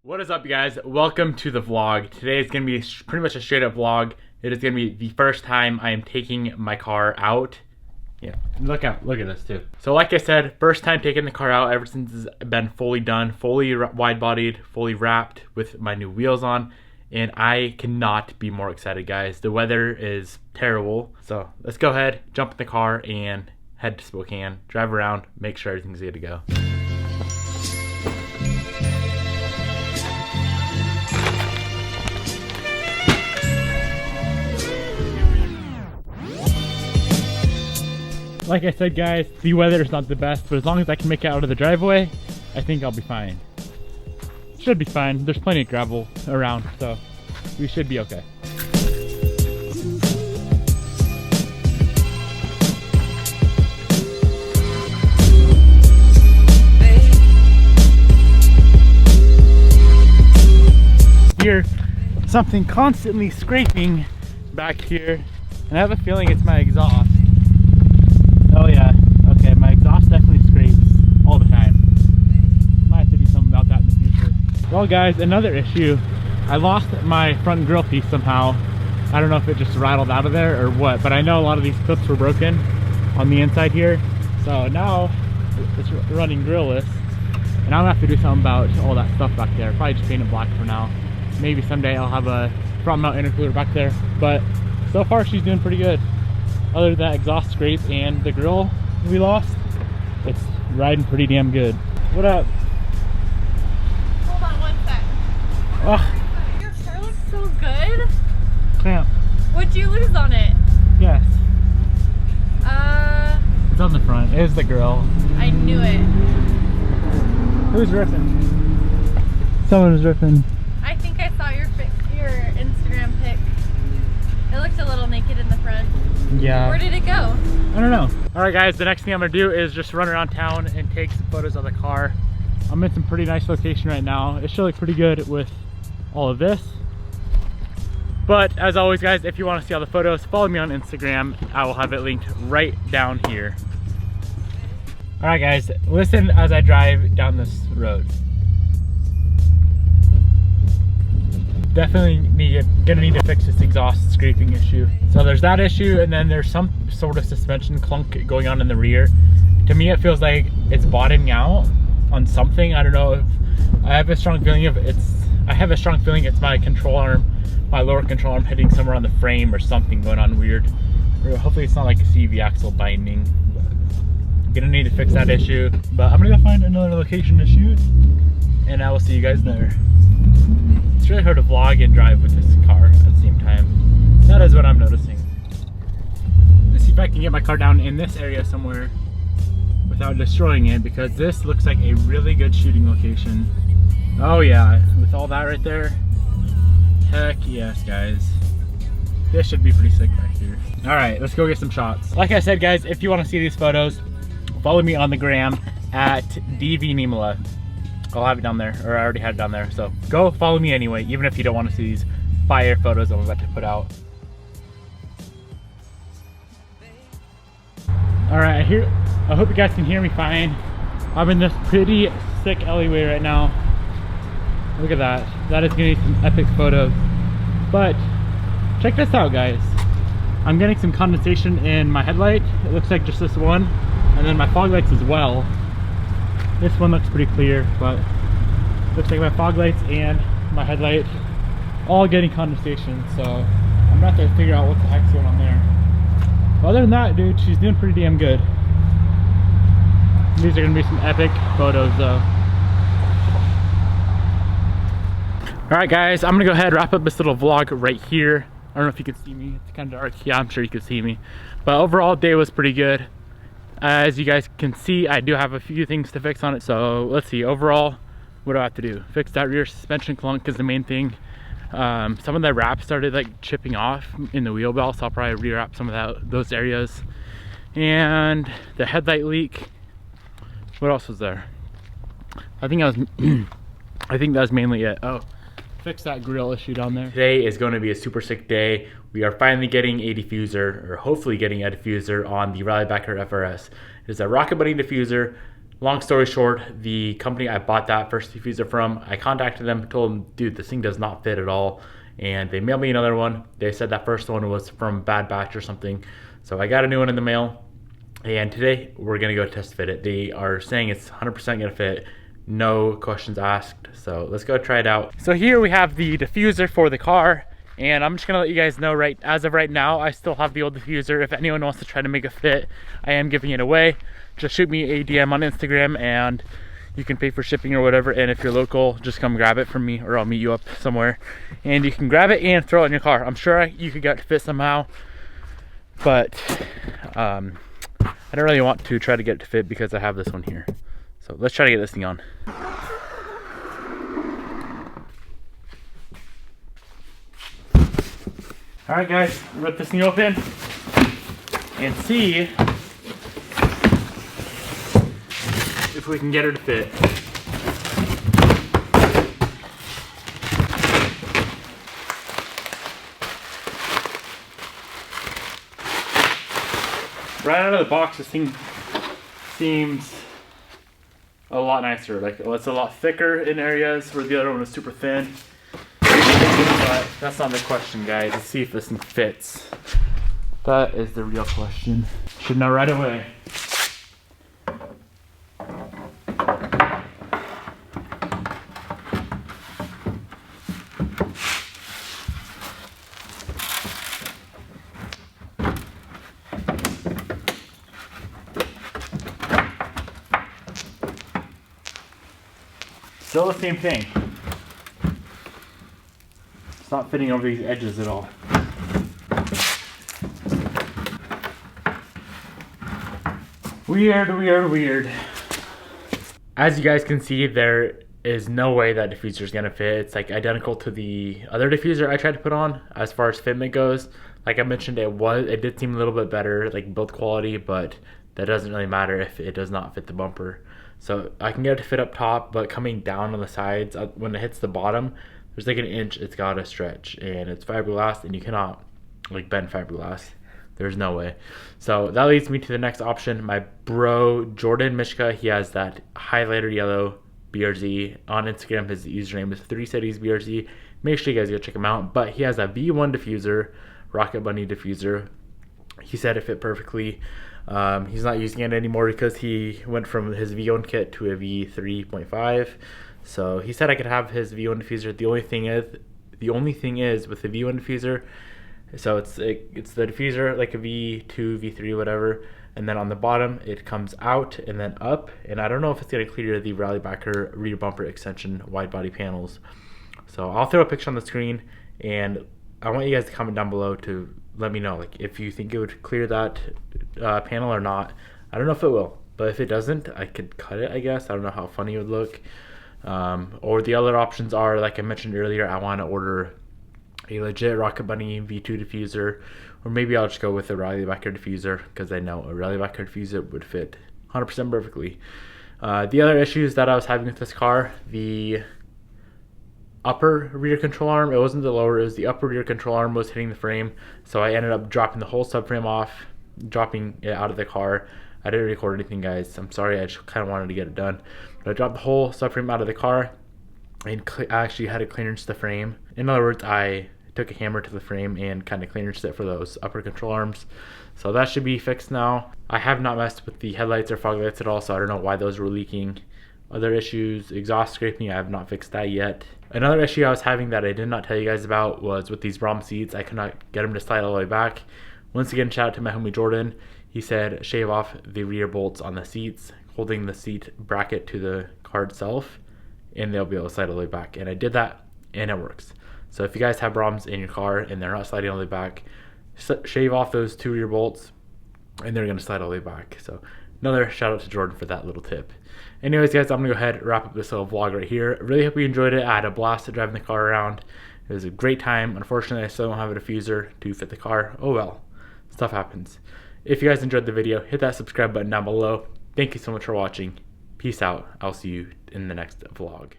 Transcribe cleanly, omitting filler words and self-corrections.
What is up, you guys? Welcome to the vlog. Today is going to be pretty much a straight up vlog. It is going to be the first time I am taking my car out. Yeah, look at this too. So like I said, first time taking the car out ever since it's been fully done, fully wide bodied, fully wrapped with my new wheels on. And I cannot be more excited, guys. The weather is terrible. So let's go ahead, jump in the car and head to Spokane, drive around, make sure everything's good to go. Like I said, guys, the weather is not the best, but as long as I can make it out of the driveway, I think I'll be fine. Should be fine. There's plenty of gravel around, so we should be okay. Hear something constantly scraping back here, and I have a feeling it's my exhaust. Oh yeah, okay, my exhaust definitely scrapes all the time. Might have to do something about that in the future. Well guys, another issue. I lost my front grille piece somehow. I don't know if it just rattled out of there or what, but I know a lot of these clips were broken on the inside here. So now it's running grillless, and I'm gonna have to do something about all that stuff back there. Probably just paint it black for now. Maybe someday I'll have a front mount intercooler back there, but so far she's doing pretty good. Other than that exhaust scrape and the grill we lost, it's riding pretty damn good. What up? Hold on one sec. Oh, your car looks so good. clamp. What'd you lose on it? Yes. It's on the front. It is the grill. I knew it. Who's riffing? Someone is riffing. I think I saw your Instagram pic. It looked a little naked in the front. Yeah. Where did it go? I don't know. Alright guys, the next thing I'm gonna do is just run around town and take some photos of the car. I'm in some pretty nice location right now. It should look pretty good with all of this. But as always guys, if you want to see all the photos, follow me on Instagram. I will have it linked right down here. Alright guys, listen as I drive down this road. Definitely gonna need to fix this exhaust scraping issue. So there's that issue, and then there's some sort of suspension clunk going on in the rear. To me it feels like it's bottoming out on something. I don't know if I have a strong feeling it's my control arm, my lower control arm hitting somewhere on the frame or something going on weird. Or hopefully it's not like a CV axle binding. But I'm gonna need to fix that issue. But I'm gonna go find another location to shoot, and I will see you guys there. It's really hard to vlog and drive with this car at the same time. That is what I'm noticing. Let's see if I can get my car down in this area somewhere without destroying it, because this looks like a really good shooting location. Oh yeah, with all that right there. Heck yes, guys. This should be pretty sick back here. Alright, let's go get some shots. Like I said guys, if you want to see these photos, follow me on the gram at Niemela. I'll have it down there, or I already had it down there, so go follow me anyway, even if you don't want to see these fire photos I'm about to put out. Alright, I hope you guys can hear me fine. I'm in this pretty sick alleyway right now. Look at that. That is gonna be some epic photos. But check this out guys. I'm getting some condensation in my headlight. It looks like just this one, and then my fog lights as well. This one looks pretty clear, but looks like my fog lights and my headlight all getting condensation, so I'm gonna have to figure out what the heck's going on there. But other than that, dude, she's doing pretty damn good. These are gonna be some epic photos though. Alright guys, I'm gonna go ahead and wrap up this little vlog right here. I don't know if you can see me, it's kind of dark. Yeah, I'm sure you can see me. But overall, day was pretty good. As you guys can see, I do have a few things to fix on it, so let's see. Overall, what do I have to do? Fix that rear suspension clunk is the main thing. Some of the wrap started like chipping off in the wheel well, so I'll probably re-wrap some of those areas. And the headlight leak. What else was there? I think that was mainly it. Oh, fix that grill issue down there. Today is going to be a super sick day. We are finally getting a diffuser, or hopefully getting a diffuser on the Widebody FRS. It is a rocket bunny diffuser, Long story short, the company I bought that first diffuser from, I contacted them, told them, dude, this thing does not fit at all. And they mailed me another one. They said that first one was from bad batch or something. So I got a new one in the mail. And today we're gonna go test fit it. They are saying it's 100% gonna fit. No questions asked. So let's go try it out. So here we have the diffuser for the car. And I'm just gonna let you guys know, right as of right now, I still have the old diffuser. If anyone wants to try to make a fit, I am giving it away. Just shoot me a DM on Instagram and you can pay for shipping or whatever. And if you're local, just come grab it from me, or I'll meet you up somewhere. And you can grab it and throw it in your car. I'm sure you could get it to fit somehow, but I don't really want to try to get it to fit because I have this one here. So let's try to get this thing on. All right, guys, rip this thing open and see if we can get her to fit. Right out of the box, this thing seems a lot nicer. Like, it's a lot thicker in areas where the other one was super thin. But that's not the question, guys. Let's see if this thing fits. That is the real question. Should know right away. Still the same thing. It's not fitting over these edges at all. Weird, weird, weird. As you guys can see, there is no way that diffuser is gonna fit. It's like identical to the other diffuser I tried to put on as far as fitment goes. Like I mentioned, it did seem a little bit better, like build quality, but that doesn't really matter if it does not fit the bumper. So I can get it to fit up top, but coming down on the sides, when it hits the bottom, there's like an inch it's gotta stretch, and it's fiberglass, and you cannot like bend fiberglass. There's no way. So that leads me to the next option. My bro Jordan Mishka, he has that highlighter yellow BRZ on Instagram. His username is 3cities BRZ. Make sure you guys go check him out. But he has a V1 diffuser, Rocket Bunny diffuser. He said it fit perfectly. He's not using it anymore because he went from his V1 kit to a V3.5. So he said I could have his V1 diffuser. The only thing is with the V1 diffuser, so it's the diffuser like a V2, V3, whatever, and then on the bottom it comes out and then up, and I don't know if it's gonna clear the rally backer rear bumper extension wide body panels. So I'll throw a picture on the screen, and I want you guys to comment down below to let me know like if you think it would clear that panel or not. I don't know if it will, but if it doesn't, I could cut it, I guess. I don't know how funny it would look. Or the other options are, like I mentioned earlier, I want to order a legit Rocket Bunny V2 diffuser, or maybe I'll just go with a rally backer diffuser because I know a rally backer diffuser would fit 100% perfectly. The other issues that I was having with this car, the upper rear control arm, it wasn't the lower, it was the upper rear control arm was hitting the frame, so I ended up dropping the whole subframe off, dropping it out of the car. I didn't record anything, guys. I'm sorry, I just kind of wanted to get it done. But I dropped the whole subframe out of the car and I actually had to clearance the frame. In other words, I took a hammer to the frame and kind of clearanced it for those upper control arms. So that should be fixed now. I have not messed with the headlights or fog lights at all, so I don't know why those were leaking. Other issues, exhaust scraping, I have not fixed that yet. Another issue I was having that I did not tell you guys about was with these Brom seats. I could not get them to slide all the way back. Once again, shout out to my homie Jordan. He said shave off the rear bolts on the seats, holding the seat bracket to the car itself, and they'll be able to slide all the way back. And I did that, and it works. So if you guys have Broms in your car and they're not sliding all the way back, shave off those two rear bolts, and they're going to slide all the way back. So another shout out to Jordan for that little tip. Anyways, guys, I'm going to go ahead and wrap up this little vlog right here. Really hope you enjoyed it. I had a blast driving the car around. It was a great time. Unfortunately, I still don't have a diffuser to fit the car. Oh well, stuff happens. If you guys enjoyed the video, hit that subscribe button down below. Thank you so much for watching. Peace out. I'll see you in the next vlog.